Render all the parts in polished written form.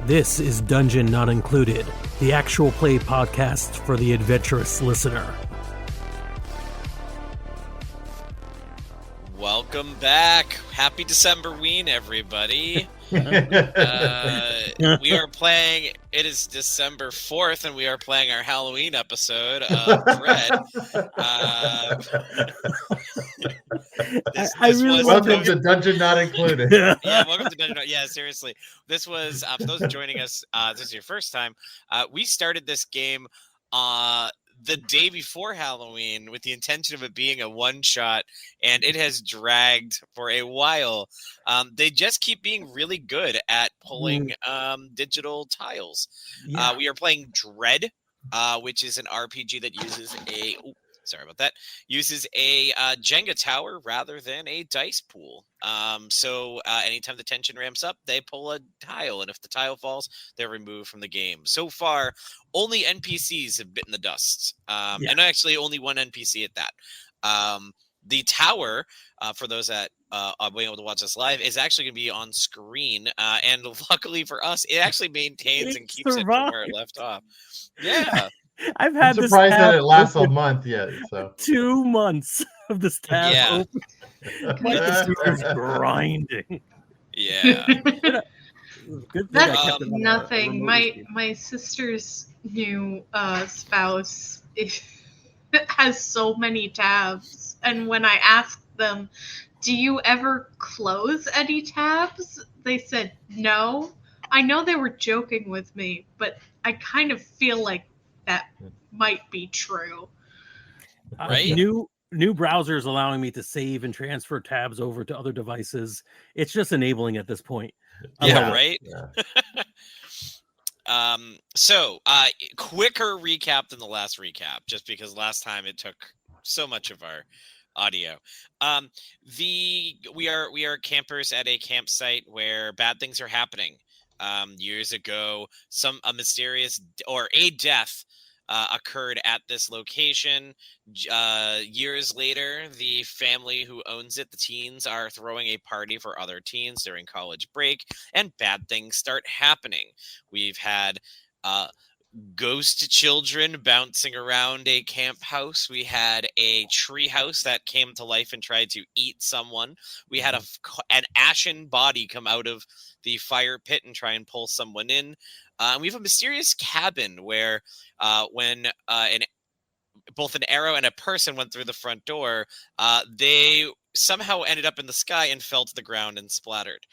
This is Dungeon Not Included, the actual play podcast for the adventurous listener. Welcome back. Happy Decemberween, everybody. We are playing, it is December 4th, and we are playing our Halloween episode of Dread. Welcome to Dungeon Not Included. Yeah, welcome to Dungeon Not. Yeah, seriously. This was, for those joining us, this is your first time, we started this game the day before Halloween with the intention of it being a one-shot, and it has dragged for a while. They just keep being really good at pulling digital tiles. Yeah. We are playing Dread, which is an RPG that uses uses a Jenga tower rather than a dice pool. So anytime the tension ramps up, they pull a tile, and if the tile falls, they're removed from the game. So far, only NPCs have bitten the dust, and actually only one NPC at that. The tower, for those that are being able to watch us live, is actually going to be on screen, and luckily for us, it actually maintains and keeps it from where it left off. Yeah. I've had I'm surprised that it lasts a open month yet. So 2 months of this tab open. My computer's grinding. Yeah. Good thing That's I kept it on nothing. remote speed. My sister's new spouse has so many tabs, and when I asked them, "Do you ever close any tabs?" they said no. I know they were joking with me, but I kind of feel like that might be true. Right? New browsers allowing me to save and transfer tabs over to other devices. It's just enabling at this point. Yeah, right? yeah. So quicker recap than the last recap, just because last time it took so much of our audio. We are campers at a campsite where bad things are happening. Years ago, a mysterious or a death occurred at this location. Years later, the family who owns it, the teens, are throwing a party for other teens during college break, and bad things start happening. We've had ghost children bouncing around a camp house. We had a tree house that came to life and tried to eat someone. We had an ashen body come out of the fire pit and try and pull someone in. We have a mysterious cabin where when both an arrow and a person went through the front door, they somehow ended up in the sky and fell to the ground and splattered.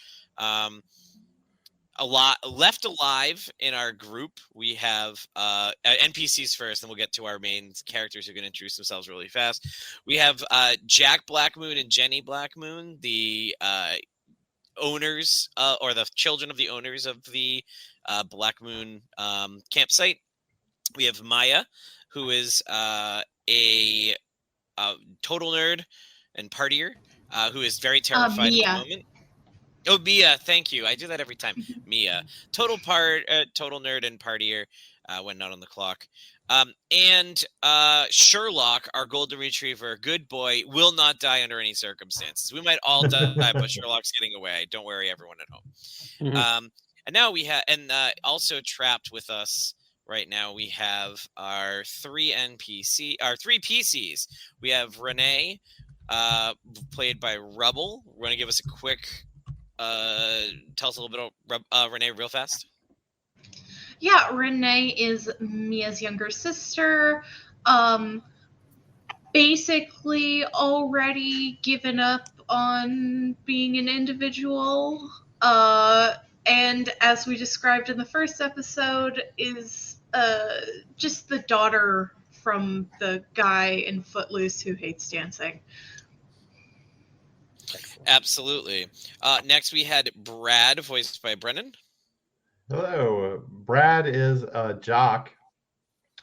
A lot left alive in our group. We have NPCs first, and we'll get to our main characters who can introduce themselves really fast. We have Jack Blackmoon and Jenny Blackmoon, the owners or the children of the owners of the Blackmoon campsite. We have Maya, who is a total nerd and partier, who is very terrified at the moment. Oh, Mia, thank you. I do that every time. Mia, total nerd and partier when not on the clock. And Sherlock, our golden retriever, good boy, will not die under any circumstances. We might all die, but Sherlock's getting away. Don't worry, everyone at home. Mm-hmm. And now we have, also trapped with us right now, we have our three PCs. We have Renee, played by Rubble. We're going to give us a quick, tell us a little bit about Renee real fast. Yeah, Renee is Mia's younger sister. Basically already given up on being an individual. And as we described in the first episode, is just the daughter from the guy in Footloose who hates dancing. Absolutely. Next, we had Brad, voiced by Brennan. Hello. Brad is a jock,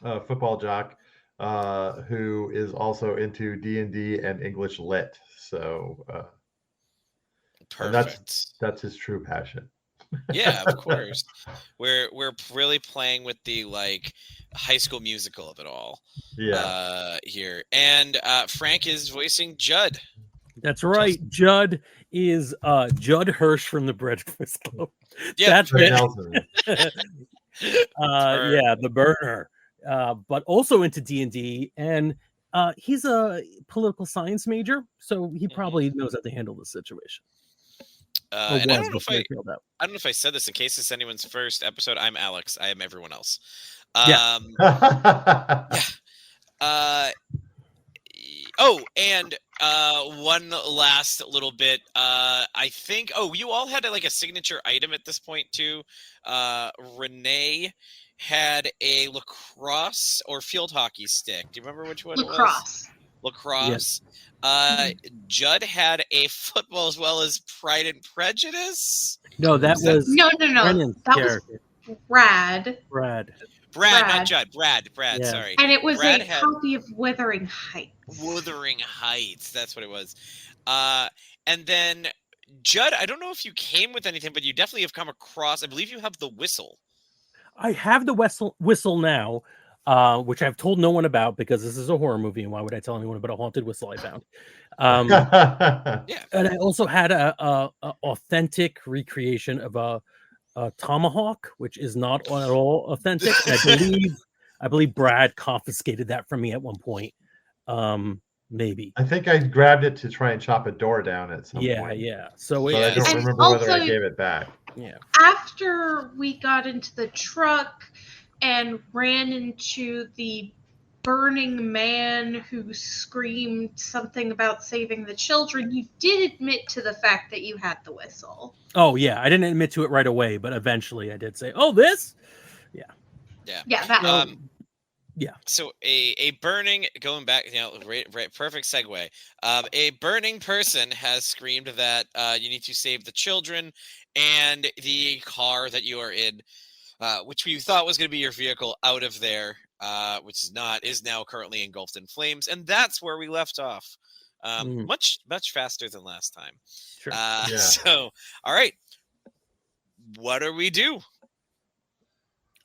a football jock, who is also into D&D and English lit. So and Perfect. that's his true passion. Yeah, of course. We're really playing with the like High School Musical of it all. Yeah. Here. And Frank is voicing Judd. That's right. Judd is Judd Hirsch from the Breakfast Club. Yeah. That's Judd it. Nelson. Yeah, the burner. But also into D&D, and he's a political science major, so he probably knows how to handle the situation. And I don't know if before he failed out. I don't know if I said this in case it's anyone's first episode. I'm Alex. I am everyone else. Yeah. Oh, and one last little bit. I think. Oh, you all had like a signature item at this point too. Renee had a lacrosse or field hockey stick. Do you remember which one it was? Lacrosse. Yes. Judd had a football as well as Pride and Prejudice. No, that was No. Brennan's That character. was Brad. Brad, not Judd. Brad. Yeah. Sorry. And it was Brad a had copy of Wuthering Heights. Wuthering Heights. That's what it was. And then Judd, I don't know if you came with anything, but you definitely have come across. I believe you have the whistle. I have the whistle now, which I've told no one about because this is a horror movie, and why would I tell anyone about a haunted whistle I found? Yeah. And I also had a authentic recreation of a tomahawk, which is not at all authentic. I believe Brad confiscated that from me at one point. Maybe. I think I grabbed it to try and chop a door down at some point. Yeah. So But I don't And remember whether I also- gave it back. yeah. After we got into the truck and ran into the burning man who screamed something about saving the children, you did admit to the fact that you had the whistle. Oh yeah, I didn't admit to it right away, but eventually I did say, "Oh, this." Yeah, that. So a burning, going back, right, perfect segue. A burning person has screamed that you need to save the children, and the car that you are in, which we thought was going to be your vehicle, out of there, which is not, is now currently engulfed in flames, and that's where we left off. Much faster than last time. Sure. So, all right, what do we do?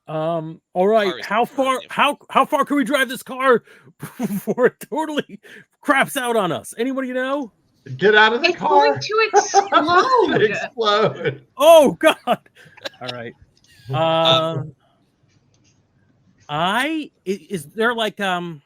All right. How far can we drive this car before it totally craps out on us? Anybody know? Get out of the It's car. going to explode. Explode. Oh God! All right. Is there like a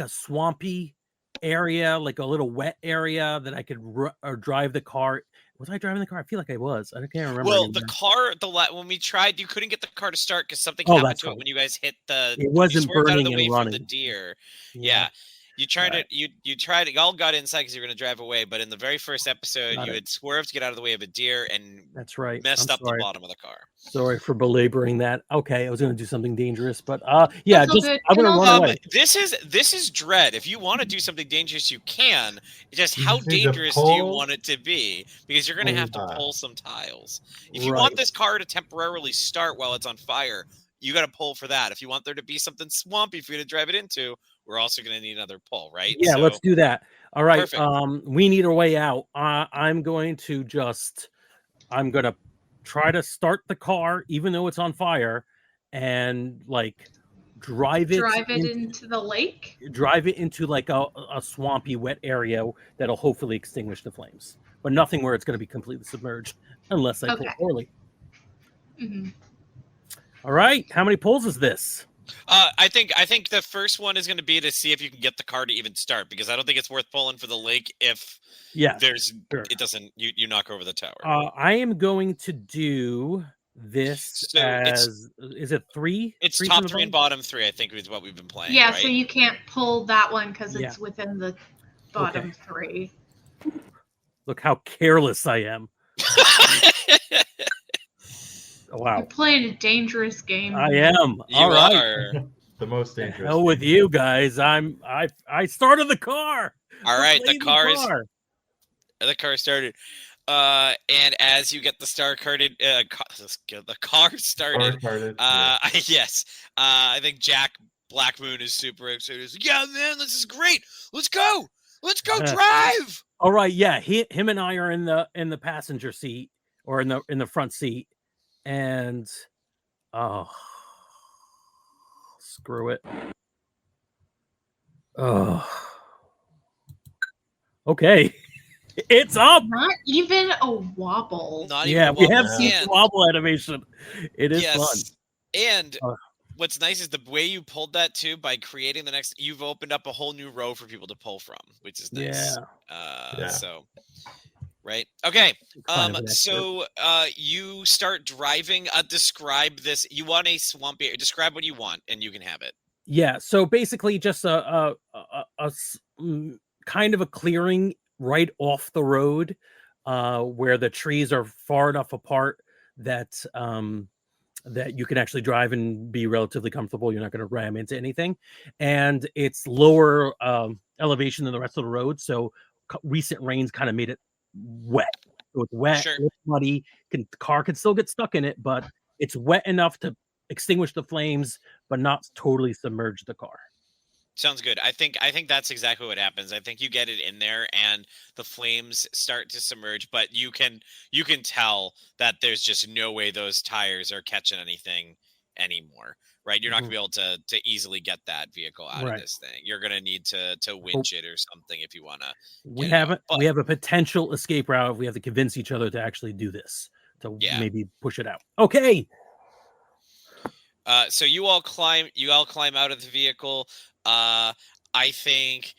swampy area, like a little wet area that I could or drive the car? Was I driving the car? I feel like I was. I can't remember. Well, anymore. the car, when we tried, you couldn't get the car to start because something Oh, happened that's to it right. when you guys hit the. It wasn't you swerved out of burning the and way from running. the deer. Yeah. You tried Right. it. You tried it. Y'all got inside because you were going to drive away. But in the very first episode, Got you it. had swerved to get out of the way of a deer and That's right. messed I'm up sorry. the bottom of the car. Sorry for belaboring that. Okay, I was going to do something dangerous, but yeah, That's all just good. I'm going And to also- run away. This is dread. If you want to do something dangerous, you can. It's just You how just need to dangerous do you pull. want it to be? Because you're going to have to Ah. pull some tiles. If you want this car to temporarily start while it's on fire, you got to pull for that. If you want there to be something swampy for you to drive it into, we're also going to need another pull, right? Yeah, So- let's do that. All right. Perfect. We need a way out. I'm going to try to start the car, even though it's on fire, and like drive it into the lake. drive it into like a swampy, wet area that'll hopefully extinguish the flames, but nothing where it's going to be completely submerged unless I pull Okay. poorly. Hmm. All right. How many pulls is this? I think the first one is going to be to see if you can get the car to even start, because I don't think it's worth pulling for the lake if Yeah. there's Sure. it doesn't you knock over the tower. I am going to do this So it's- as is it three? It's Three top from the 3 and bottom 3, I think, is what we've been playing. Yeah, right? so you can't pull that one because Yeah. it's within the bottom three. Look how careless I am. Oh, wow. You're playing a dangerous game. I am. You All right. are. The most The dangerous. hell with you guys. I started the car. All right, the Blame the car started. And as you get the the car started, Retarded. yes. I think Jack Black Moon is super excited. He's like, yeah, man, this is great. Let's go drive. All right, yeah, him and I are in the passenger seat or in the front seat, and screw it. Oh, okay, it's up. Not even a wobble. Not Yeah, even we one have more seen hand. wobble animation. It is fun. And Uh. what's nice is the way you pulled that too by creating the next. You've opened up a whole new row for people to pull from, which is nice. Yeah. So, right. Okay. Kind of an expert. So you start driving. Describe this. You want a swampy area. Describe what you want, and you can have it. Yeah, so basically just a kind of a clearing right off the road, where the trees are far enough apart that that you can actually drive and be relatively comfortable. You're not going to ram into anything, and it's lower elevation than the rest of the road. So recent rains kind of made it wet. So it's wet, Sure. it's muddy. The car can still get stuck in it, but it's wet enough to extinguish the flames, but not totally submerge the car. Sounds good. I think that's exactly what happens. I think you get it in there and the flames start to submerge, but you can tell that there's just no way those tires are catching anything anymore. Right? You're not gonna be able to easily get that vehicle out of this thing. You're gonna need to winch it or something if you wanna. We have a potential escape route if we have to convince each other to actually do this, to maybe push it out. Okay. So you all climb out of the vehicle. I think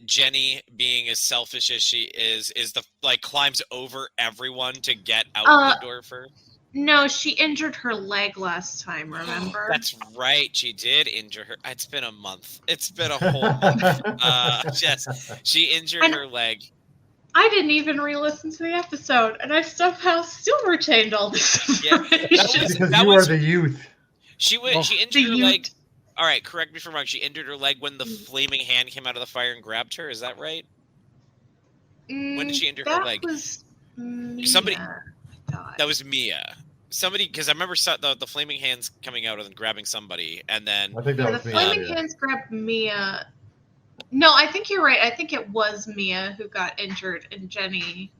Jenny, being as selfish as she is the climbs over everyone to get out the door first. No, she injured her leg last time, remember? That's right. She did injure her. It's been a month. It's been a whole month. Yes, she injured her leg. I didn't even re-listen to the episode, and I somehow still retained all this information. Because you are the youth. She injured her leg. All right, correct me if I'm wrong. She injured her leg when the flaming hand came out of the fire and grabbed her. Is that right? When did she injure her leg? That was Mia. Somebody. That was Mia. Somebody, because I remember the flaming hands coming out and grabbing somebody, and then I think that was the Mia. flaming hands grabbed Mia. No, I think you're right. I think it was Mia who got injured, and Jenny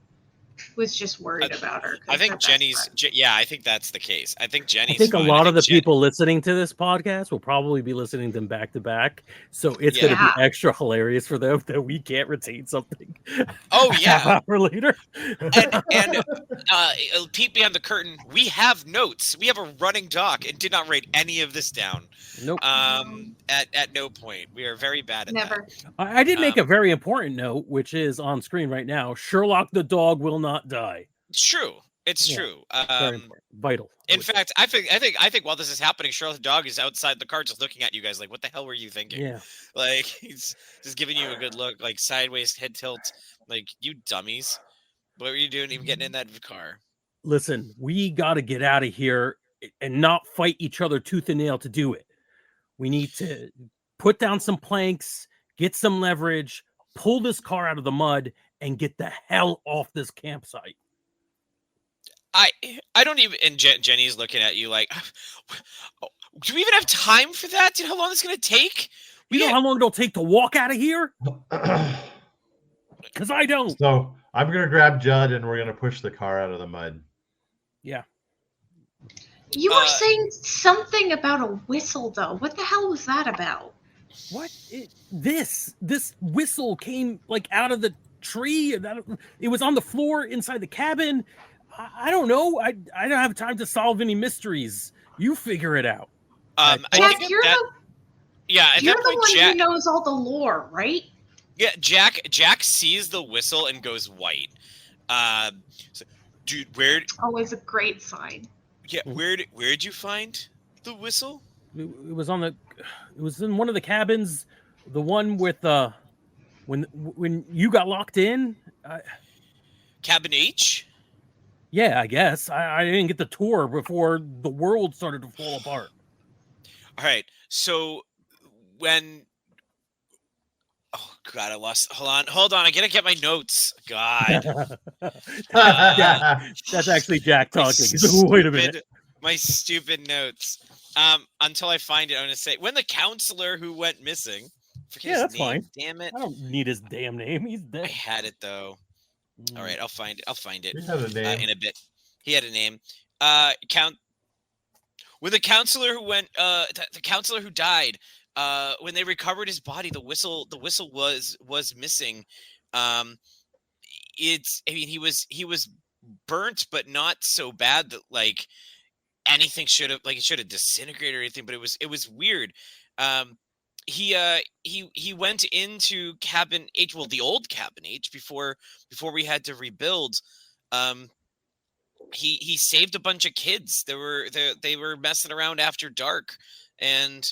was just worried about her. I think Jenny's. I think that's the case. I think Jenny's. I think fine. a lot of the people listening to this podcast will probably be listening to them back to back, so it's going to be extra hilarious for them that we can't retain something. Oh yeah, half hour later. and peep behind the curtain. We have notes. We have a running doc, and did not write any of this down. Nope. At no point. We are very bad at Never. that. I did make a very important note, which is on screen right now. Sherlock the dog will not die. It's true. It's true. Very vital. In fact, I think while this is happening, Sherlock the dog is outside the car just looking at you guys like, what the hell were you thinking? Yeah. Like, he's just giving you a good look, like sideways head tilt, like, you dummies. What were you doing even getting in that car? Listen, we got to get out of here and not fight each other tooth and nail to do it. We need to put down some planks, get some leverage, pull this car out of the mud, and get the hell off this campsite. I don't even, and Jenny's looking at you like, do we even have time for that? Do you know how long it's going to take? You know how long it'll take to walk out of here? Because I don't. So I'm going to grab Judd and we're going to push the car out of the mud. Yeah. You were saying something about a whistle, though. What the hell was that about? What? This whistle came like out of the tree. It was on the floor inside the cabin. I don't know. I don't have time to solve any mysteries. You figure it out. Jack, you're the one Jack, who knows all the lore, right? Yeah, Jack sees the whistle and goes white. Dude, where? Always a great sign. Yeah, where'd you find the whistle? It was in one of the cabins, the one with when you got locked in. Cabin H? Yeah, I guess. I didn't get the tour before the world started to fall apart. All right. So when oh god, I lost. Hold on. I gotta get my notes. God. That's actually Jack talking. Wait a minute. My stupid notes. Until I find it, I'm gonna say when the counselor who went missing. Forget Yeah, his that's name, fine. Damn it! I don't need his damn name. He's I dead. had it though. All right, I'll find it. I'll find it He had a name. in a bit. He had a name. When the counselor who went, the counselor who died, when they recovered his body, the whistle was missing. I mean, he was burnt, but not so bad that like anything should have it should have disintegrated or anything. But it was weird. He went into cabin H, well, the old cabin H before we had to rebuild. He saved a bunch of kids. They were messing around after dark, and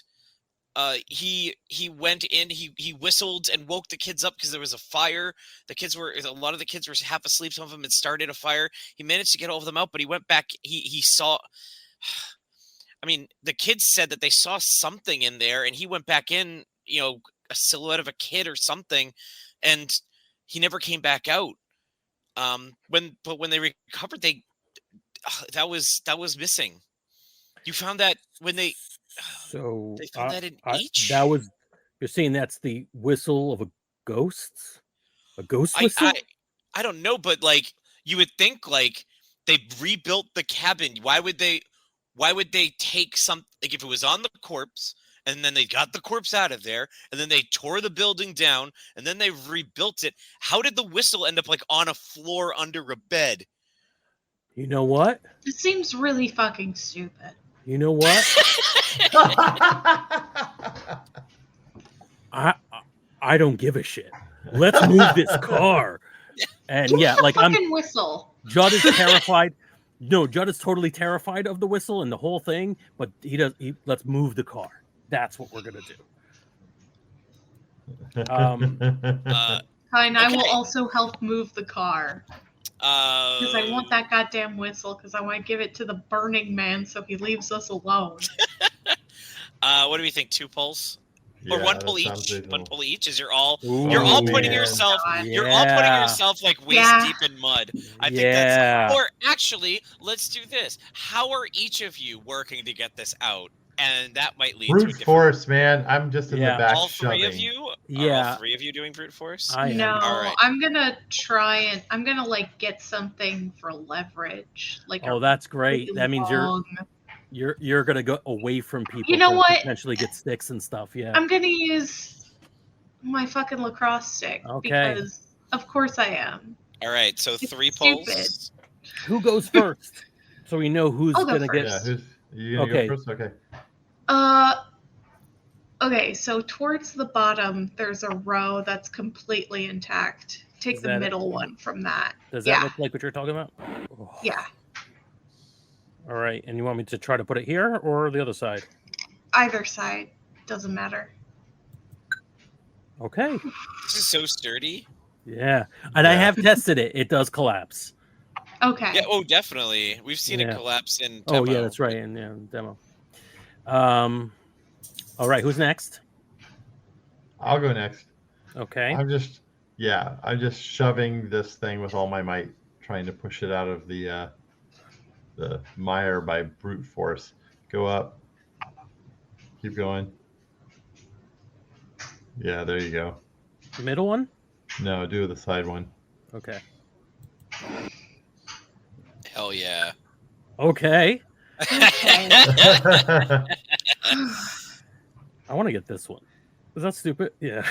he went in. He whistled and woke the kids up because there was a fire. A lot of the kids were half asleep. Some of them had started a fire. He managed to get all of them out, but he went back. He saw. I mean, the kids said that they saw something in there, and he went back in. A silhouette of a kid or something, and he never came back out. When they recovered, that was missing. You found that when they found that in H? You're saying that's the whistle of a ghost? A ghost whistle? I don't know, but like you would think like they rebuilt the cabin. Why would they take some, like if it was on the corpse and then they got the corpse out of there and then they tore the building down and then they rebuilt it? How did the whistle end up like on a floor under a bed? You know what? It seems really fucking stupid. You know what? I don't give a shit. Let's move this car. And yeah, like fucking whistle. Judd is terrified. No, Judd is totally terrified of the whistle and the whole thing, but let's move the car. That's what we're gonna do. Fine, I will also help move the car. Because I want that goddamn whistle, because I want to give it to the Burning Man so he leaves us alone. What do we think? 2 pulls? Or Yeah, 1 that pull each? sounds reasonable. 1 pull each? Is you're all Ooh, putting man. yourself God. you're all putting Yeah. yourself like waist Yeah. deep in mud. I think Yeah. that's, or actually, let's do this. How are each of you working to get this out? And that might lead to a Brute different. force, man. I'm just in Yeah. the back All three shoving. of you? Are Yeah. all 3 of you doing brute force? I am. No, All right. I'm gonna try and I'm gonna like get something for leverage. Like Oh, that's great. really That means long- you're gonna go away from people. You know to what? Potentially get sticks and stuff. Yeah. I'm gonna use my fucking lacrosse stick Okay. because of course I am. All right, so It's 3 pulls. stupid. Who goes first? So we know who's I'll go gonna get. Yeah, who's you gonna Okay. go first? Okay. Okay, so towards the bottom there's a row that's completely intact. Take Is the that it? middle one from that. Does that Yeah. look like what you're talking about? Oh. Yeah. All right, and you want me to try to put it here or the other side? Either side. Doesn't matter. Okay. This is so sturdy. Yeah, and I Yeah. have tested it. It does collapse. Okay. Yeah, oh, definitely. We've seen Yeah. it collapse in Oh yeah, demo. that's right. In demo. All right, who's next? I'll go next. Okay. I'm just shoving this thing with all my might, trying to push it out of the mire by brute force. Go up. Keep going. Yeah, there you go. The middle one. No, do the side one. Okay. Hell yeah. Okay. Okay. I want to get this one. Is that stupid? Yeah.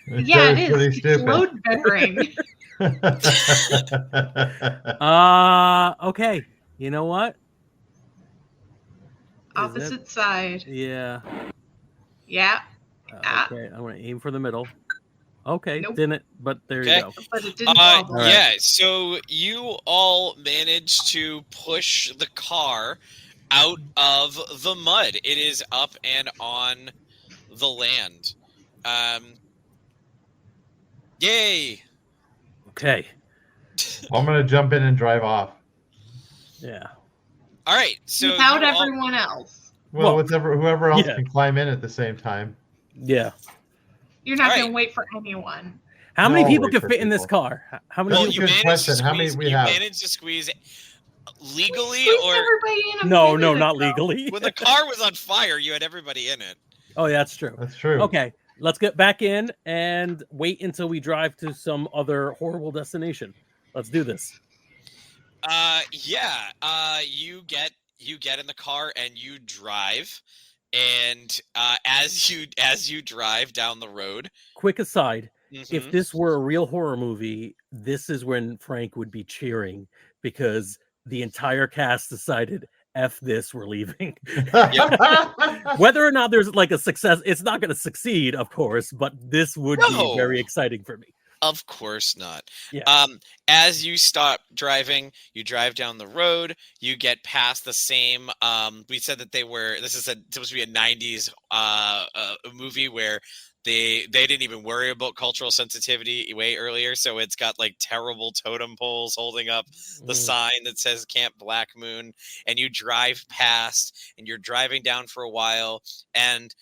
Yeah, That it pretty is. It's load bearing. Okay. You know what? Is Opposite side. Yeah. Yeah, Okay. I'm gonna aim for the middle. Okay. Nope. Didn't. But there Okay. you go. but it didn't bother. All right. Yeah, so you all managed to push the car out of the mud. It is up and on the land. Yay! Okay. I'm gonna jump in and drive off. Yeah. All right, so Without you all- everyone else. Well, Well, whoever else yeah. can climb in at the same time. Yeah. You're not All going right. to wait for anyone. How many No, people wait can for fit in this people. car? How many well, That's a you people? good managed to question. How many squeeze. we You have? managed to squeeze legally Squeezed or everybody in a No, minute not ago. legally. when the car was on fire, you had everybody in it. Oh, yeah, that's true. That's true. Okay, let's get back in and wait until we drive to some other horrible destination. Let's do this. Yeah. You get in the car and you drive, and as you drive down the road. Quick aside, if Mhm. this were a real horror movie, this is when Frank would be cheering because the entire cast decided, F this, we're leaving. Whether or not there's like a success, it's not going to succeed, of course, but this would be very No. exciting for me. Of course not. Yeah. As you stop driving, you drive down the road, you get past the same we said that this is supposed to be a 90s movie where they didn't even worry about cultural sensitivity way earlier, so it's got like terrible totem poles holding up the sign that says Camp Black Moon, and you drive past and you're driving down for a while, and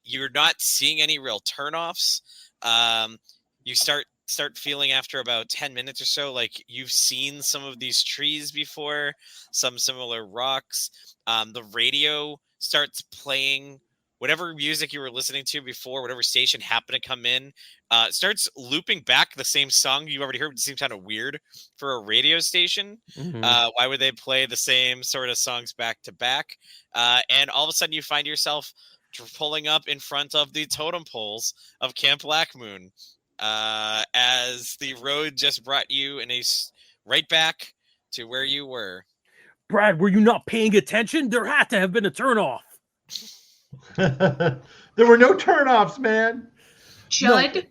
you're not seeing any real turnoffs. You start feeling after about 10 minutes or so like you've seen some of these trees before, some similar rocks. The radio starts playing whatever music you were listening to before, whatever station happened to come in, starts looping back the same song you already heard. It seems kind of weird for a radio station. Why would they play the same sort of songs back to back? And all of a sudden you find yourself pulling up in front of the totem poles of Camp Black Moon. As the road just brought you right back to where you were. Brad, were you not paying attention? There had to have been a turnoff. There were no turnoffs, man. Judd,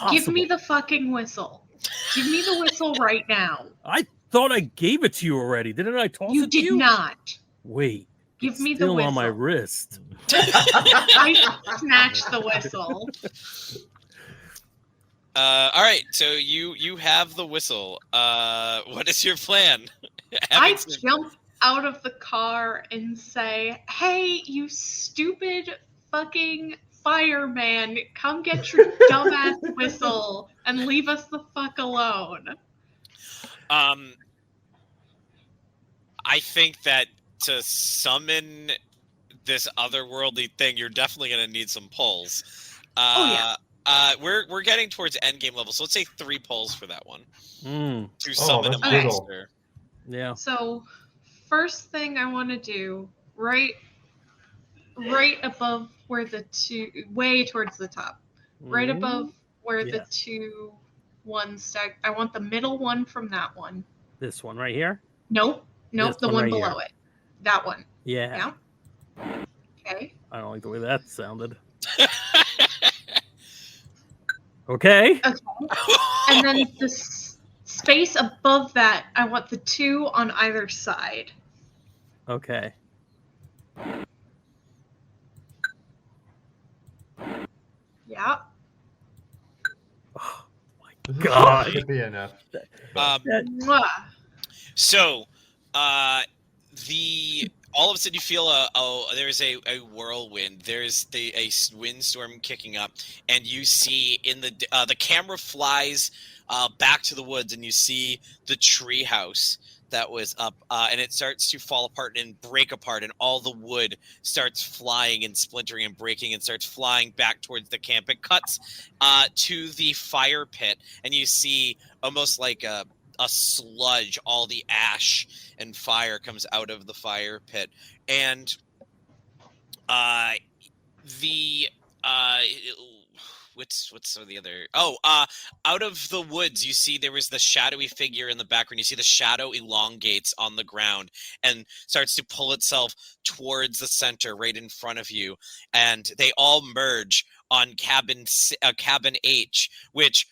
No, give me the fucking whistle. Give me the whistle right now. I thought I gave it to you already. Didn't I toss You it to you? did not. Wait. Give it's me the still whistle. on my wrist. I snatched the whistle. All right, so you have the whistle. What is your plan? I jump out of the car and say, "Hey, you stupid fucking fireman, come get your dumbass whistle and leave us the fuck alone." I think that to summon this otherworldly thing, you're definitely going to need some pulls. Oh, yeah. We're getting towards end game level, so let's say 3 pulls for that one. To Oh, summon a that's brutal. monster. Yeah. So, first thing I want to do, right above where way towards the top, right above where the Yeah. 2 ones stack. I want the middle one from that one. This one right here? Nope, This the one one right below it. That one. Yeah. Yeah. Okay. I don't like the way that sounded. Okay. And then the space above that, I want the 2 on either side. Okay. Yeah. This is God. not hippie enough. Mwah. So, all of a sudden you feel there's a whirlwind. There's a windstorm kicking up, and you see in the camera flies back to the woods, and you see the tree house that was up, and it starts to fall apart and break apart, and all the wood starts flying and splintering and breaking and starts flying back towards the camp. It cuts to the fire pit, and you see almost like a sludge, all the ash and fire comes out of the fire pit, and what's some of the other out of the woods you see there was the shadowy figure in the background. You see the shadow elongates on the ground and starts to pull itself towards the center right in front of you, and they all merge on cabin H, which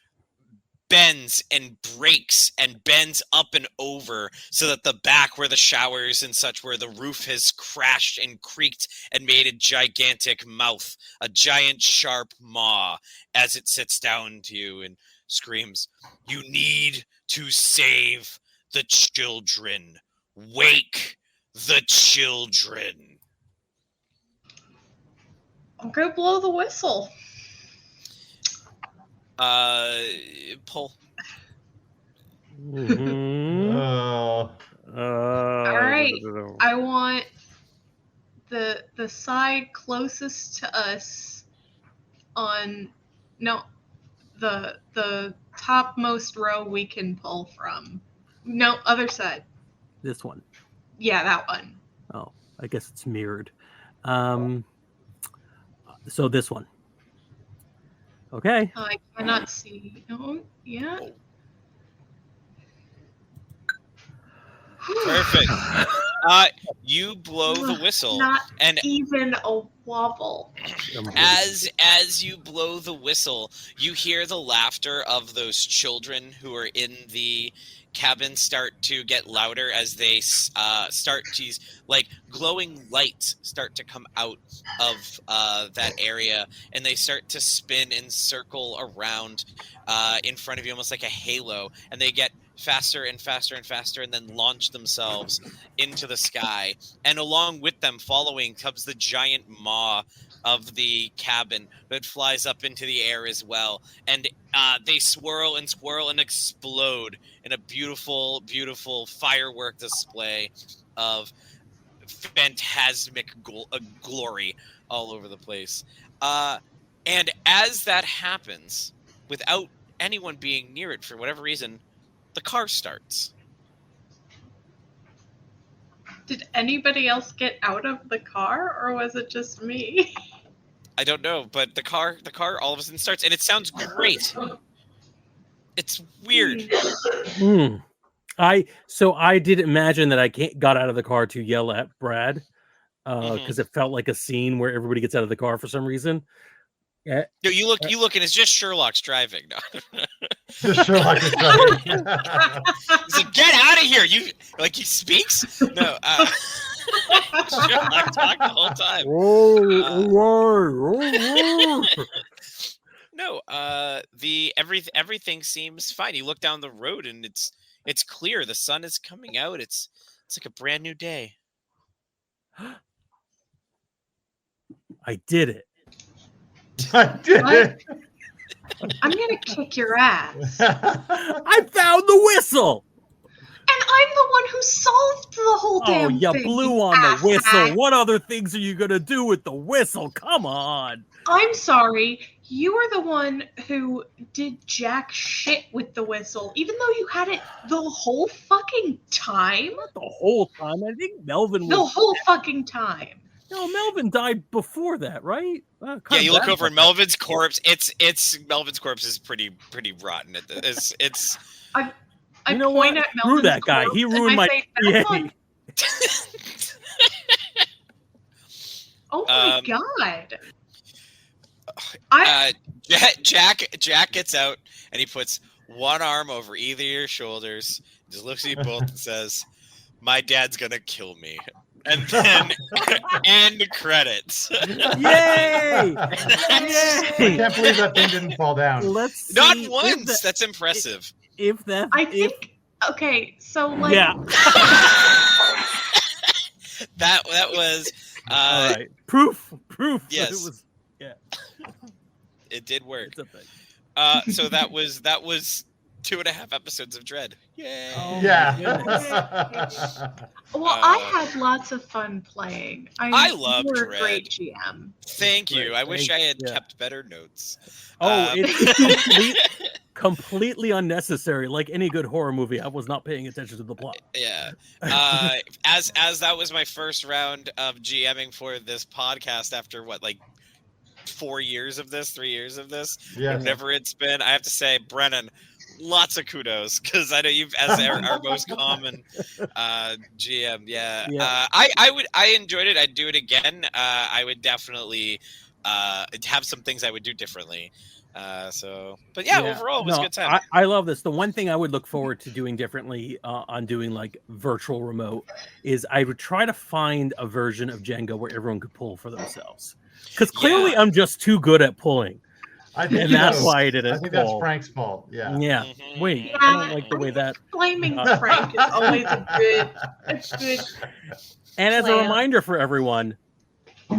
bends and breaks and bends up and over so that the back where the showers and such, where the roof has crashed and creaked and made a gigantic mouth, a giant sharp maw, as it sits down to you and screams, "You need to save the children. Wake the children." I'm gonna blow the whistle. Pull. Mhm. I want the side closest to us on the topmost row we can pull from. No, other side. This one. Yeah, that one. Oh, I guess it's mirrored. So this one. Okay. I cannot see. Oh, yeah. Perfect. You blow the whistle, Not and even a wobble. as you blow the whistle, you hear the laughter of those children who are in the cabin start to get louder as they start to, like, glowing lights start to come out of that area, and they start to spin and circle around in front of you, almost like a halo, and they get faster and faster and faster, and then launch themselves into the sky. And along with them, following, comes the giant maw of the cabin that flies up into the air as well. And they swirl and swirl and explode in a beautiful, beautiful firework display of phantasmic glory all over the place. And as that happens, without anyone being near it for whatever reason, the car starts. Did anybody else get out of the car, or was it just me? I don't know, but the car all of a sudden starts, and it sounds great. It's weird. I did imagine that I got out of the car to yell at Brad because it felt like a scene where everybody gets out of the car for some reason. No, you look, and it's just Sherlock's driving. No. Just Sherlock is driving. He's like, "Get out of here!" You like he speaks? No, Sherlock talked the whole time. No, everything seems fine. You look down the road and it's clear. The sun is coming out. It's like a brand new day. I did it. I did it. I'm gonna kick your ass. I found the whistle. And I'm the one who solved the whole damn thing. Oh, you blew on the whistle. What other things are you gonna do with the whistle? Come on. I'm sorry. You were the one who did jack shit with the whistle, even though you had it the whole fucking time. Not the whole time. I think Melvin was The whole fucking time. No, Melvin died before that, right? Yeah, you look over Melvin's corpse. It's Melvin's corpse is pretty rotten. It's. I you know point what? at Melvin's Screw that guy. He ruined my PA. Oh my god! Jack gets out and he puts one arm over either of your shoulders, just looks at you both and says, "My dad's gonna kill me." And then end credits. Yay! I can't believe that thing didn't fall down. Let's see Not once. That's impressive. Okay, so like yeah. that was all right. Proof. Yes. It was, yeah. It did work. It's a thing. So that was 2.5 episodes of Dread. Yay! Oh, Yeah. Well, I had lots of fun playing. I loved you were Dread. a great GM. Thank you. Great. I wish I had Yeah. kept better notes. Oh, it's completely unnecessary. Like any good horror movie, I was not paying attention to the plot. Yeah. As that was my first round of GMing for this podcast after what, like 3 years of this, Yeah. whatever it's been. I have to say, Brennan, lots of kudos because I know you've as our most common GM. Yeah. I enjoyed it. I'd do it again. I would definitely have some things I would do differently. But overall it was a good time. I love this. The one thing I would look forward to doing differently on doing like virtual remote is I would try to find a version of Jenga where everyone could pull for themselves. Because clearly I'm just too good at pulling. And that's why I did it. I think that's Frank's fault. Yeah. Yeah. Mhm. Wait, Yeah. I don't like the way that. Blaming Frank is always a good. And as a plan. reminder for everyone,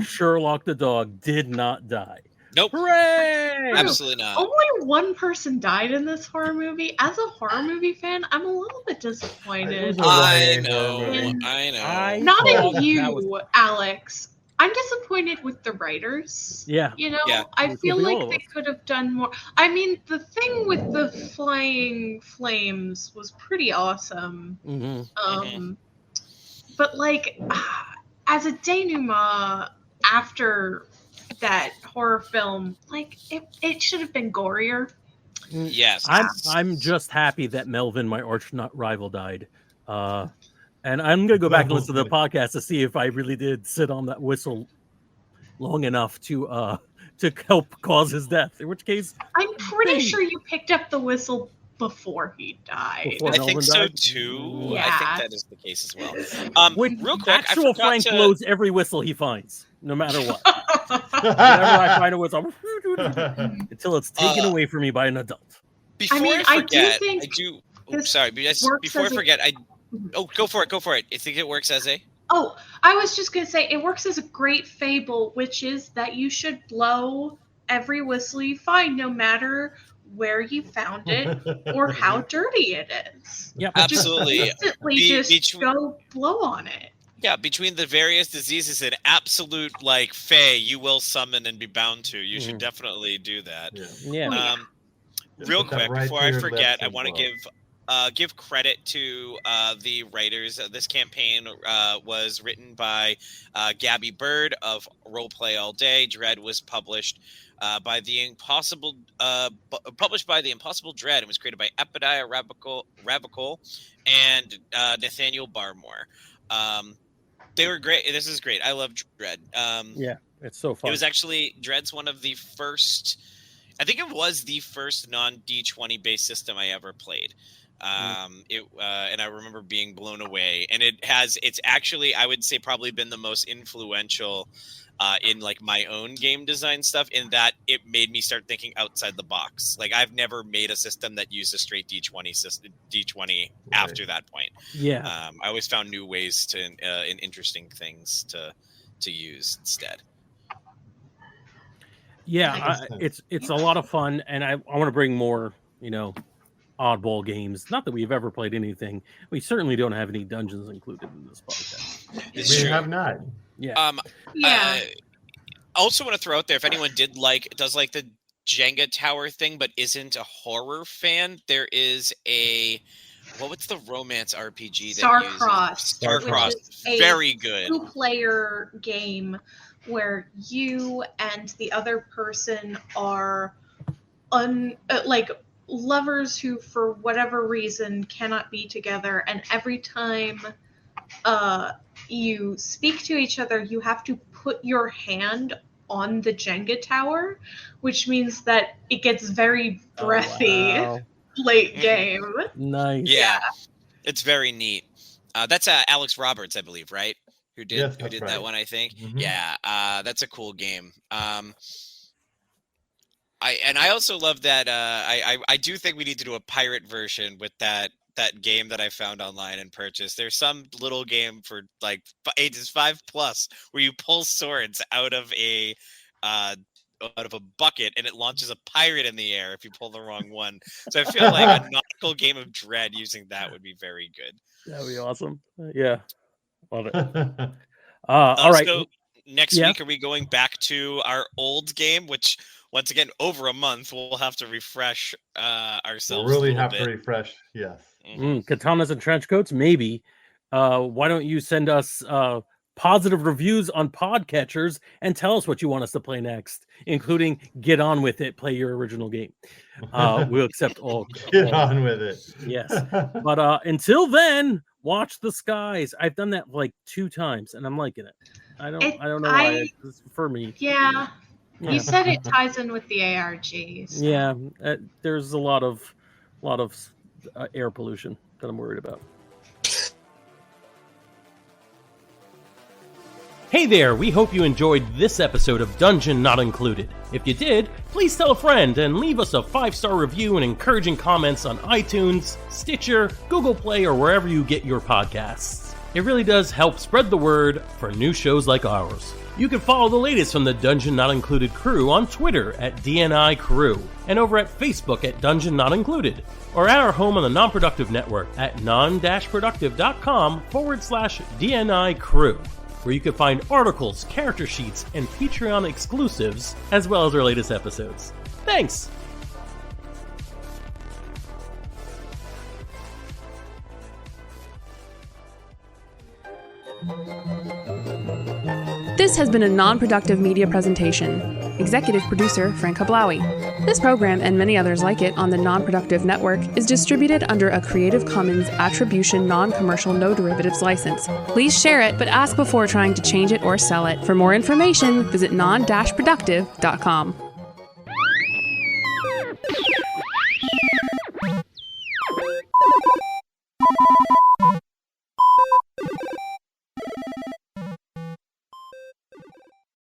Sherlock the dog did not die. Nope. Hooray! Absolutely not. Only one person died in this horror movie. As a horror movie fan, I'm a little bit disappointed. I YA horror know. movie. I know. I Not thought in you, that was- Alex. I'm disappointed with the writers. Yeah. You know, Yeah. I It could feel be like all of they us. could have done more. I mean, the thing with the flying flames was pretty awesome. Mm-hmm. But like, as a denouement after that horror film, like it should have been gorier. Yes. I'm just happy that Melvin, my arch rival, died. And I'm gonna go back and listen to the podcast to see if I really did sit on that whistle long enough to help cause his death. In which case, I'm pretty Hey. sure you picked up the whistle before he died. Before I Melvin think so died? too. Yeah. I think that is the case as well. Which Real quick, I actual forgot Frank to. blows every whistle he finds, no matter what. Whenever I find a whistle, until it's taken away from me by an adult. Before mean, I I do forget, think I do. this Sorry, but works before I as a- forget, go for it. I think it works as a. Oh, I was just going to say, it works as a great fable, which is that you should blow every whistle you find, no matter where you found it or how dirty it is. Yep. Absolutely. Just instantly just go blow on it. Yeah, between the various diseases and absolute like Fae you will summon and be bound to, you should definitely do that. Yeah. Real Put that quick, right before to I your forget, lips I and want to blow. give credit to the writers. This campaign was written by Gabby Bird of Roleplay All Day. Dread was published by the Impossible Dread and was created by Epediah Ravicol and Nathaniel Barmore. They were great. This is great. I love Dread. Yeah, it's so fun. It was actually Dread's one of the first. I think it was the first non-D20 based system I ever played. And I remember being blown away. And it's actually, I would say, probably been the most influential in like my own game design stuff, in that it made me start thinking outside the box. Like I've never made a system that used a straight D20 system, D20 after that point. Yeah. I always found new ways to and interesting things to use instead. Yeah, it's a lot of fun, and I want to bring more, oddball games. Not that we've ever played anything. We certainly don't have any dungeons included in this podcast. We have not. Yeah. Yeah. Also want to throw out there, if anyone does like the Jenga tower thing, but isn't a horror fan, there is what's the romance RPG that Starcrossed. Starcrossed. Which is a Very good. 2-player game where you and the other person are like lovers who, for whatever reason, cannot be together, and every time you speak to each other, you have to put your hand on the Jenga tower, which means that it gets very breathy late game. Nice. Yeah, it's very neat. That's Alex Roberts, I believe, right? Who did Yes, that one? I think. Mhm. Yeah, that's a cool game. I also love that. I do think we need to do a pirate version with that game that I found online and purchased. There's some little game for like ages 5+ where you pull swords out of a bucket and it launches a pirate in the air if you pull the wrong one. So I feel like a nautical game of Dread using that would be very good. That'd be awesome. Yeah. Love it. All right. So next week, are we going back to our old game, which once again, over a month, we'll have to refresh ourselves. We'll really have to refresh. Yes. Katanas and trench coats, maybe. Why don't you send us positive reviews on podcatchers and tell us what you want us to play next, including Get On With It, play your original game. We'll accept all. Get on with it. Yes. But until then, watch the skies. I've done that like 2 times and I'm liking it. I don't know why. It's for me. Yeah. You said it ties in with the ARG. So. Yeah, there's a lot of air pollution that I'm worried about. Hey there, we hope you enjoyed this episode of Dungeon Not Included. If you did, please tell a friend and leave us a 5-star review and encouraging comments on iTunes, Stitcher, Google Play, or wherever you get your podcasts. It really does help spread the word for new shows like ours. You can follow the latest from the Dungeon Not Included crew on Twitter at DNI Crew, and over at Facebook at Dungeon Not Included, or at our home on the Non-Productive Network at non-productive.com/DNI Crew, where you can find articles, character sheets, and Patreon exclusives, as well as our latest episodes. Thanks! This has been a non-productive media presentation. Executive producer Frank Hablawi. This program and many others like it on the Non-Productive Network is distributed under a Creative Commons Attribution Non-Commercial No Derivatives license. Please share it, but ask before trying to change it or sell it. For more information, visit non-productive.com.